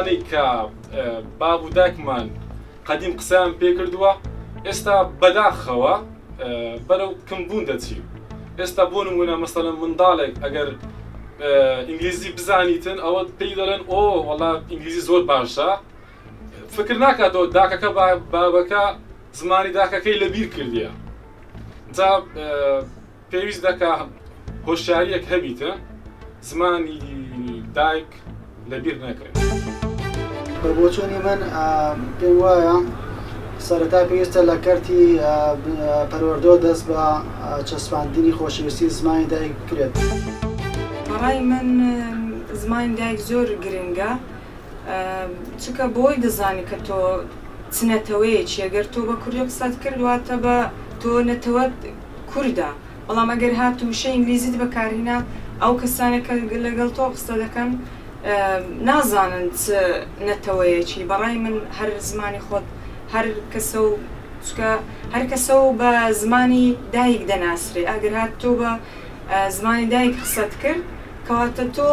ئەوانەی کە باب و دایکمان قەدیم قسەیان پێ کردووە ئێستا بەداخەوە بەرەو کەمبوون دەچین. ئێستا بۆ نمونە مەسەڵەن منداڵێک ئەگەر ئینگلیزی بزانیتن ئەوە پێی دەڵێن ئۆ وەڵا ئینگلیزی زۆر باشە، فکر ناکاتەوە داکەکە بابەکە زمانی داکەکەی لەبیر کردیە. جا پێویست دەکا هۆشیاریەک هەبیتە زمانی دایک لەبیر نەکرێت. بۆ چۆنی من پێم وایە سەرەتا پێویستە لە کەرتی پەروەردە دەست بە چەسپاندنی خۆشەویستی زمانی دایک بکرێت. بەڕای من زمانی دایک زۆر گرنگە، چونکە بۆی دەزانی کە تۆ چ نەتەوەیەکی ئەگەر تۆ بە کوردی قسەت کرد واتە بە تۆ نەتەوەت کوردە، بەڵام ئەگەر هاتووشە ئینگلیزیت بەکارهێنا ئەو کەسانێکە لەگەڵ تۆ قسە دەکەن نازانن چ نەتەوەیەکی. بەڕای من هەر زمانی خۆت هەر کەسە و بە زمانی دایک دەناسرێ. ئەگەر هات تۆ بە زمانی دایک قسەت کرد کەواتە تۆ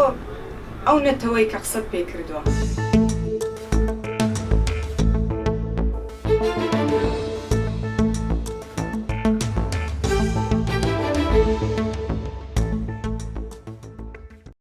ئەو نەتەوەی کە قسەت پێ کردووە.